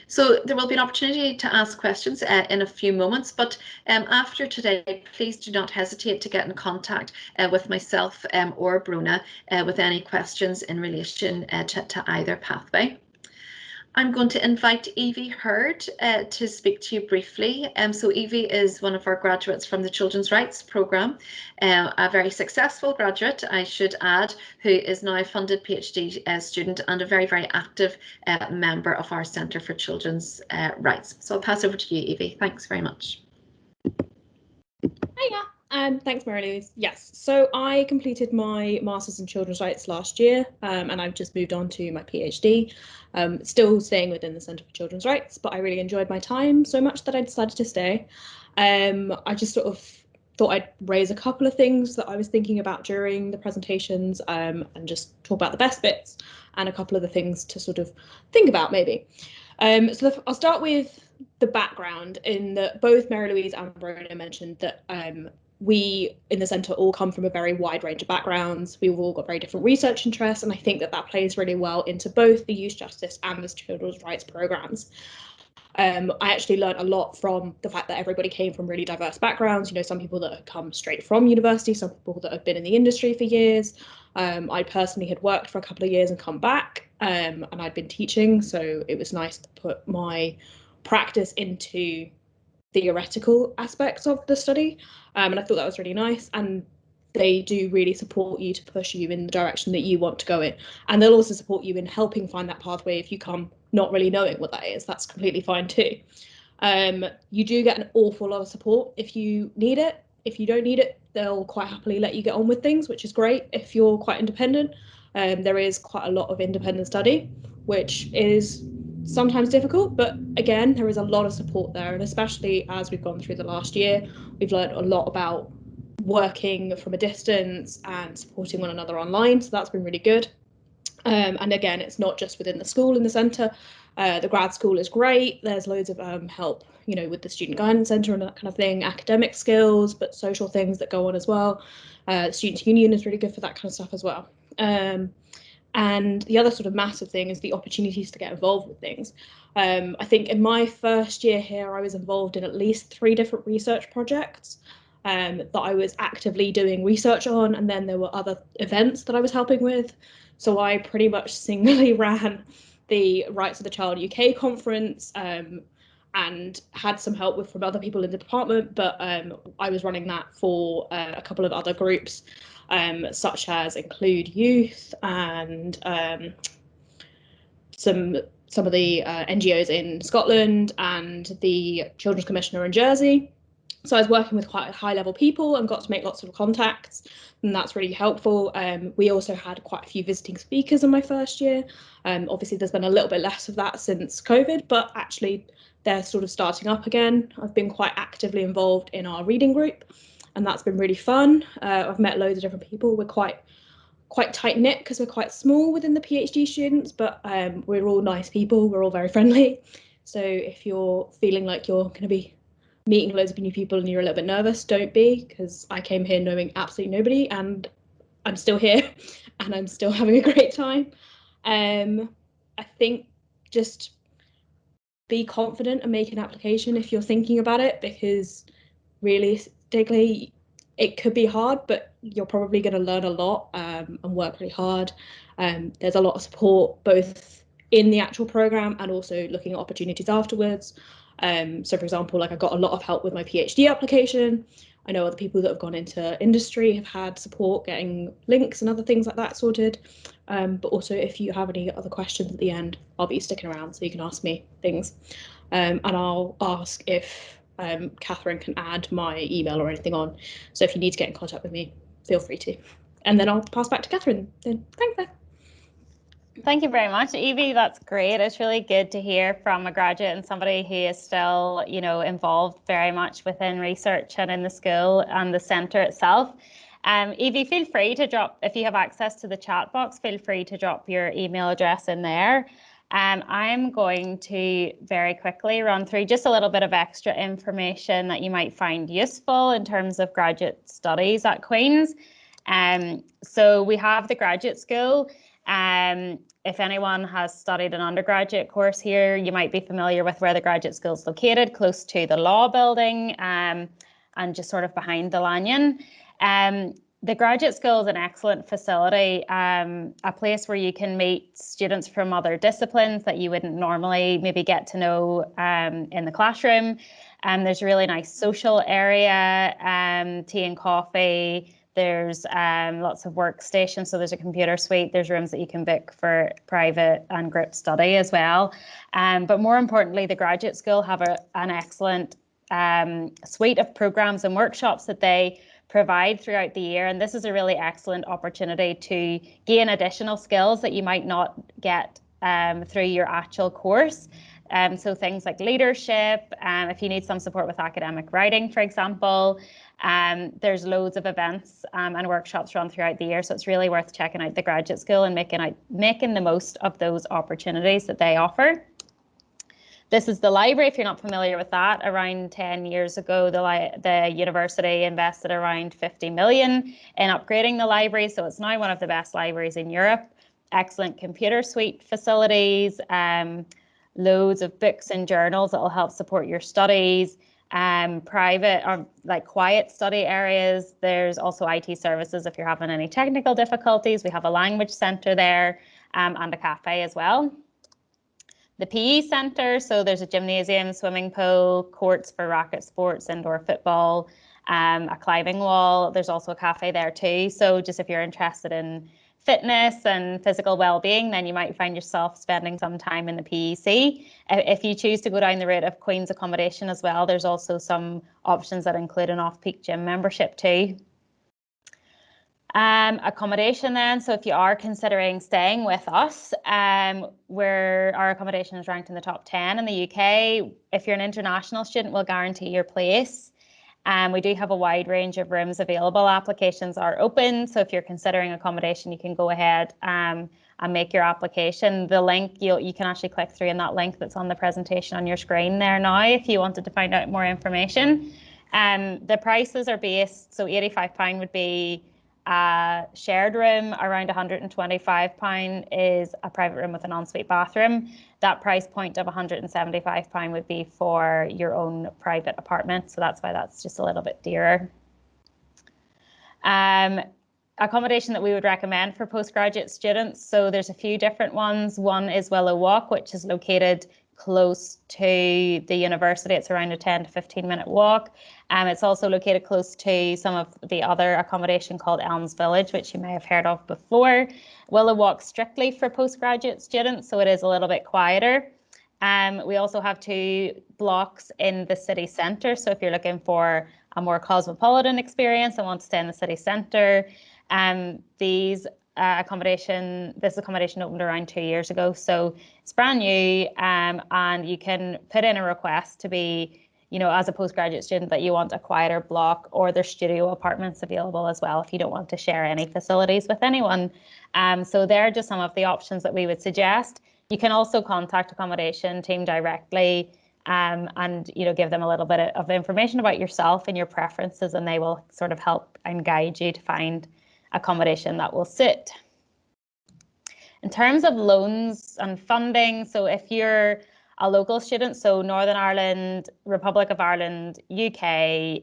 So there will be an opportunity to ask questions in a few moments, but after today, please do not hesitate to get in contact with myself or Brona with any questions in relation to either pathway. I'm going to invite Evie Hurd to speak to you briefly. So Evie is one of our graduates from the Children's Rights Programme, a very successful graduate, I should add, who is now a funded PhD student and a very, very active member of our Centre for Children's Rights. So I'll pass over to you, Evie. Thanks very much. Hiya. Thanks, Mary-Louise. Yes, so I completed my Masters in Children's Rights last year, and I've just moved on to my PhD, still staying within the Centre for Children's Rights, but I really enjoyed my time so much that I decided to stay. I just sort of thought I'd raise a couple of things that I was thinking about during the presentations, and just talk about the best bits and a couple of the things to sort of think about maybe. So I'll start with the background in that both Mary-Louise and Brona mentioned that we in the centre all come from a very wide range of backgrounds. We've all got very different research interests, and I think that plays really well into both the youth justice and the children's rights programmes. I actually learned a lot from the fact that everybody came from really diverse backgrounds. You know, some people that have come straight from university, some people that have been in the industry for years. I personally had worked for a couple of years and come back, and I'd been teaching, so it was nice to put my practice into theoretical aspects of the study, and I thought that was really nice. And they do really support you to push you in the direction that you want to go in, and they'll also support you in helping find that pathway if you come not really knowing what that is. That's completely fine too. You do get an awful lot of support if you need it. If you don't need it, they'll quite happily let you get on with things, which is great if you're quite independent. There is quite a lot of independent study, which is sometimes difficult, but again, there is a lot of support there, and especially as we've gone through the last year, we've learned a lot about working from a distance and supporting one another online, so that's been really good. And again, it's not just within the school in the centre. The grad school is great. There's loads of help, you know, with the student guidance centre and that kind of thing, academic skills, but social things that go on as well. The Students' Union is really good for that kind of stuff as well. And the other sort of massive thing is the opportunities to get involved with things. I think in my first year here, I was involved in at least 3 different research projects that I was actively doing research on, and then there were other events that I was helping with. So I pretty much singly ran the Rights of the Child UK conference, and had some help from other people in the department, but I was running that for a couple of other groups, such as Include Youth and some of the NGOs in Scotland and the Children's Commissioner in Jersey. So I was working with quite high-level people and got to make lots of contacts, and that's really helpful. We also had quite a few visiting speakers in my first year. Obviously, there's been a little bit less of that since COVID, but actually they're sort of starting up again. I've been quite actively involved in our reading group, and that's been really fun. I've met loads of different people. We're quite tight-knit because we're quite small within the PhD students, but we're all nice people. We're all very friendly. So if you're feeling like you're going to be meeting loads of new people and you're a little bit nervous, don't be, because I came here knowing absolutely nobody, and I'm still here and I'm still having a great time. I think just be confident and make an application if you're thinking about it, because realistically it could be hard, but you're probably going to learn a lot and work really hard. There's a lot of support both in the actual program and also looking at opportunities afterwards. So for example, like I got a lot of help with my PhD application. I know other people that have gone into industry have had support getting links and other things like that sorted. But also if you have any other questions at the end, I'll be sticking around so you can ask me things. And I'll ask if Catherine can add my email or anything on. So if you need to get in contact with me, feel free to. And then I'll pass back to Catherine. Then thanks, Beth. Thank you very much, Evie. That's great. It's really good to hear from a graduate and somebody who is still, you know, involved very much within research and in the school and the centre itself. Evie, feel free to drop, if you have access to the chat box, feel free to drop your email address in there. I'm going to very quickly run through just a little bit of extra information that you might find useful in terms of graduate studies at Queen's. So we have the graduate school. If anyone has studied an undergraduate course here, you might be familiar with where the graduate school is located, close to the law building, and just sort of behind the Lanyon. The graduate school is an excellent facility, a place where you can meet students from other disciplines that you wouldn't normally maybe get to know in the classroom. There's a really nice social area, tea and coffee. There's lots of workstations, so there's a computer suite. There's rooms that you can book for private and group study as well. But more importantly, the graduate school have an excellent suite of programs and workshops that they provide throughout the year. And this is a really excellent opportunity to gain additional skills that you might not get through your actual course. So things like leadership, if you need some support with academic writing, for example, there's loads of events and workshops run throughout the year. So it's really worth checking out the graduate school and making the most of those opportunities that they offer. This is the library, if you're not familiar with that. Around 10 years ago, the university invested around 50 million in upgrading the library, so it's now one of the best libraries in Europe. Excellent computer suite facilities, loads of books and journals that will help support your studies, private or like quiet study areas. There's also IT services if you're having any technical difficulties. We have a language centre there, and a cafe as well. The PE centre, so there's a gymnasium, swimming pool, courts for racket sports, indoor football, a climbing wall. There's also a cafe there too. So just if you're interested in fitness and physical well-being, then you might find yourself spending some time in the PEC. If you choose to go down the route of Queen's accommodation as well, there's also some options that include an off-peak gym membership too. Accommodation then, so if you are considering staying with us, our accommodation is ranked in the top 10 in the UK. If you're an international student, we'll guarantee your place. We do have a wide range of rooms available. Applications are open, so if you're considering accommodation, you can go ahead and make your application. The link, you can actually click through in that link that's on the presentation on your screen there now if you wanted to find out more information. The prices are based, so £85 would be a shared room, around £125 is a private room with an ensuite bathroom. That price point of £175 would be for your own private apartment, so that's why that's just a little bit dearer. Accommodation that we would recommend for postgraduate students, so there's a few different ones. One is Willow Walk, which is located close to the university. It's around a 10 to 15 minute walk. It's also located close to some of the other accommodation called Elms Village, which you may have heard of before. Willow Walk strictly for postgraduate students, so it is a little bit quieter. We also have 2 blocks in the city centre, so if you're looking for a more cosmopolitan experience and want to stay in the city centre, this accommodation opened around 2 years ago, so it's brand new, and you can put in a request to be, as a postgraduate student, that you want a quieter block, or there's studio apartments available as well if you don't want to share any facilities with anyone. So there are just some of the options that we would suggest. You can also contact accommodation team directly, and give them a little bit of information about yourself and your preferences, and they will sort of help and guide you to find accommodation that will suit. In terms of loans and funding, so if you're a local student, so Northern Ireland, Republic of Ireland, UK,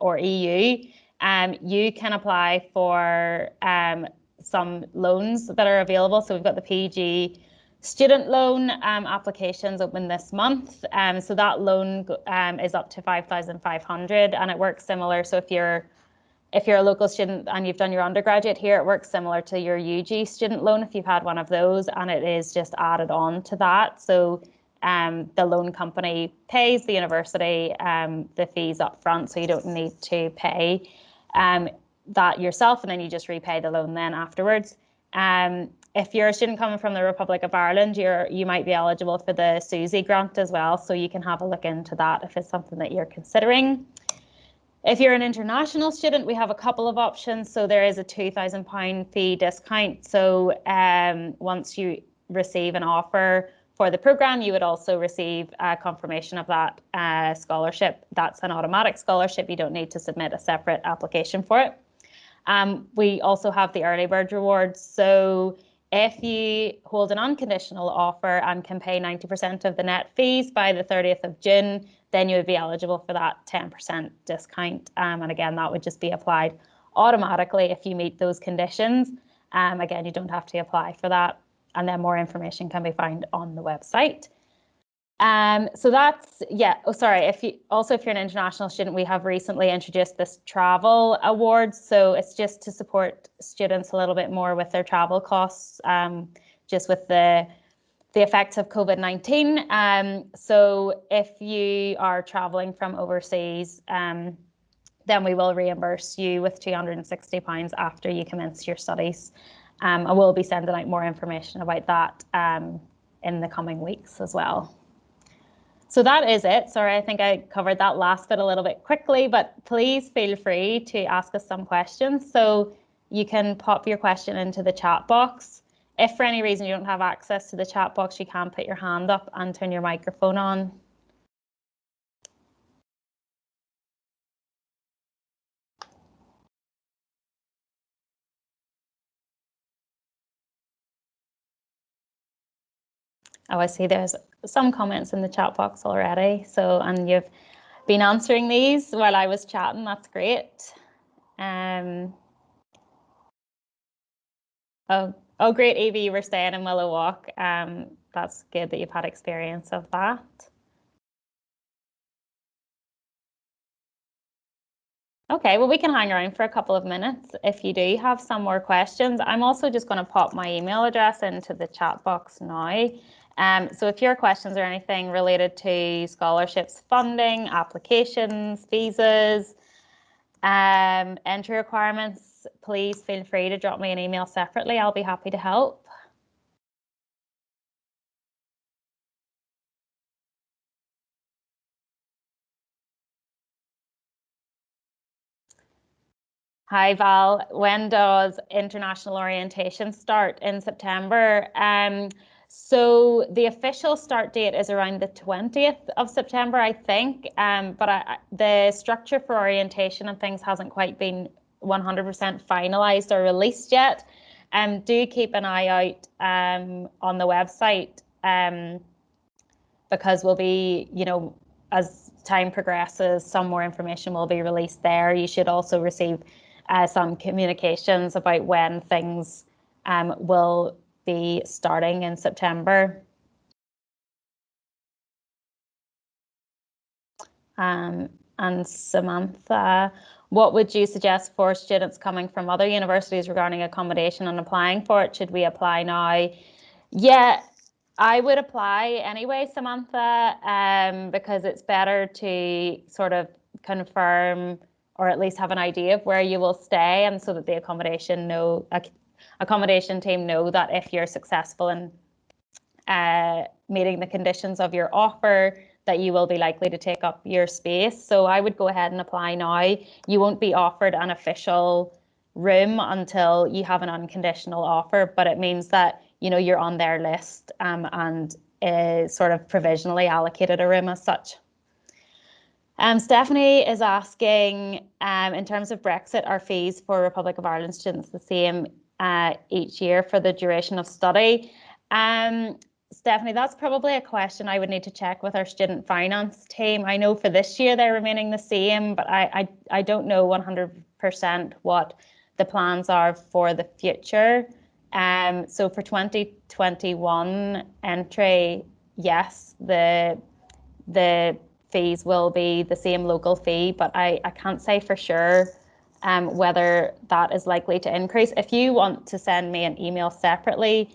or EU, you can apply for some loans that are available. So we've got the PG student loan applications open this month. So that loan is up to 5,500, and it works similar. So if you're a local student and you've done your undergraduate here, it works similar to your UG student loan if you've had one of those, and it is just added on to that. So the loan company pays the university the fees up front, so you don't need to pay that yourself, and then you just repay the loan then afterwards. If you're a student coming from the Republic of Ireland, you might be eligible for the SUSI grant as well, so you can have a look into that if it's something that you're considering. If you're an international student, we have a couple of options. So there is a £2,000 fee discount. So once you receive an offer for the programme, you would also receive a confirmation of that scholarship. That's an automatic scholarship. You don't need to submit a separate application for it. We also have the early bird rewards. So if you hold an unconditional offer and can pay 90% of the net fees by the 30th of June, then you would be eligible for that 10% discount. And again, that would just be applied automatically if you meet those conditions. Again, you don't have to apply for that. And then more information can be found on the website. So that's, yeah, if you're an international student, we have recently introduced this travel award. So it's just to support students a little bit more with their travel costs, just with the effects of COVID-19. So if you are traveling from overseas, then we will reimburse you with £260 after you commence your studies. And we'll be sending out more information about that in the coming weeks as well. So that is it. Sorry, I think I covered that last bit a little bit quickly, but please feel free to ask us some questions. So you can pop your question into the chat box. if for any reason you don't have access to the chat box, you can put your hand up and turn your microphone on. Oh, I see there's some comments in the chat box already. So, and you've been answering these while I was chatting. That's great. Oh, great, Evie, you were staying in Willow Walk. That's good that you've had experience of that. Okay, well, we can hang around for a couple of minutes if you do have some more questions. I'm also just going to pop my email address into the chat box now. So if your questions are anything related to scholarships, funding, applications, visas, entry requirements, please feel free to drop me an email separately. I'll be happy to help. Hi Val, when does international orientation start? In September? So the official start date is around the 20th of September, I think, but the structure for orientation and things hasn't quite been 100% finalised or released yet. Do keep an eye out on the website because we'll be, as time progresses, some more information will be released there. You should also receive some communications about when things will be starting in September. And Samantha, what would you suggest for students coming from other universities regarding accommodation and applying for it? Should we apply now? Yeah, I would apply anyway, Samantha, because it's better to sort of confirm or at least have an idea of where you will stay, and so that the accommodation team know that if you're successful in meeting the conditions of your offer, that you will be likely to take up your space. So I would go ahead and apply now. You won't be offered an official room until you have an unconditional offer, but it means that you're on their list and sort of provisionally allocated a room as such. Stephanie is asking, in terms of Brexit, are fees for Republic of Ireland students the same each year for the duration of study? Stephanie, that's probably a question I would need to check with our student finance team. I know for this year they're remaining the same, but I don't know 100% what the plans are for the future. So for 2021 entry, yes, the fees will be the same local fee, but I can't say for sure whether that is likely to increase. If you want to send me an email separately,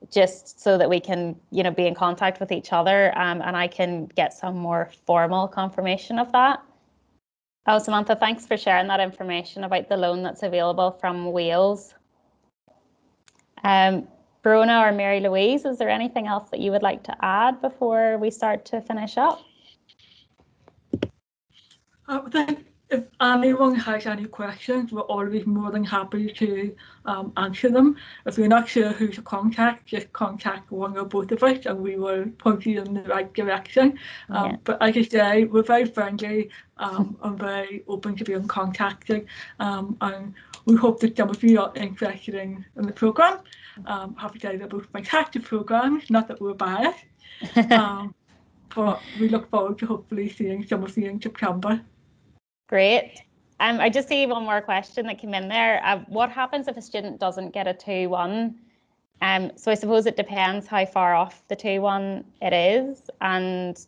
just so that we can be in contact with each other, and I can get some more formal confirmation of that. Oh, Samantha, thanks for sharing that information about the loan that's available from Wales. Brona or Mary Louise, is there anything else that you would like to add before we start to finish up? I think if anyone has any questions, we're always more than happy to answer them. If you're not sure who to contact, just contact one or both of us and we will point you in the right direction. But as I say, we're very friendly and very open to being contacted. And we hope that some of you are interested in the programme. Have to say they're both fantastic programmes, not that we're biased. But we look forward to hopefully seeing some of you in September. Great. I just see one more question that came in there. What happens if a student doesn't get a 2-1? So I suppose it depends how far off the 2-1 it is, and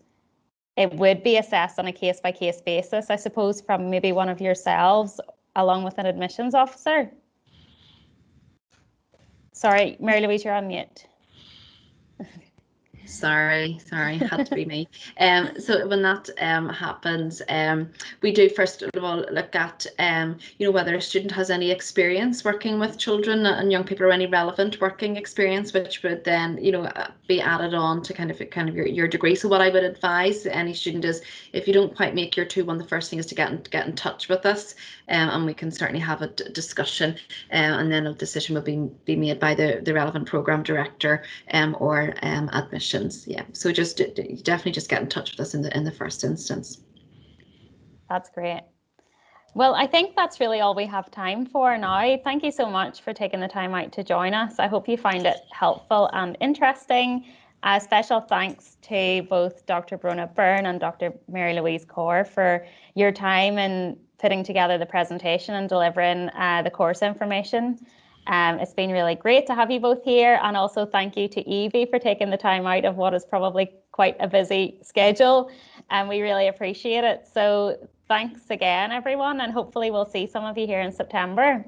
it would be assessed on a case-by-case basis, I suppose, from maybe one of yourselves along with an admissions officer. Sorry, Mary Louise, you're on mute. Sorry, had to be me. So when that happens, we do first of all look at whether a student has any experience working with children and young people, or any relevant working experience, which would then be added on to kind of your degree. So what I would advise any student is, if you don't quite make your 2-1, the first thing is to get in touch with us, and we can certainly have a discussion, and then a decision will be made by the relevant program director or admissions. Yeah, so just definitely just get in touch with us in the first instance. That's great. Well, I think that's really all we have time for now. Thank you so much for taking the time out to join us. I hope you find it helpful and interesting. Special thanks to both Dr. Brona Byrne and Dr. Mary Louise Corr for your time in putting together the presentation and delivering the course information. It's been really great to have you both here, and also thank you to Evie for taking the time out of what is probably quite a busy schedule, and we really appreciate it. So thanks again, everyone, and hopefully we'll see some of you here in September.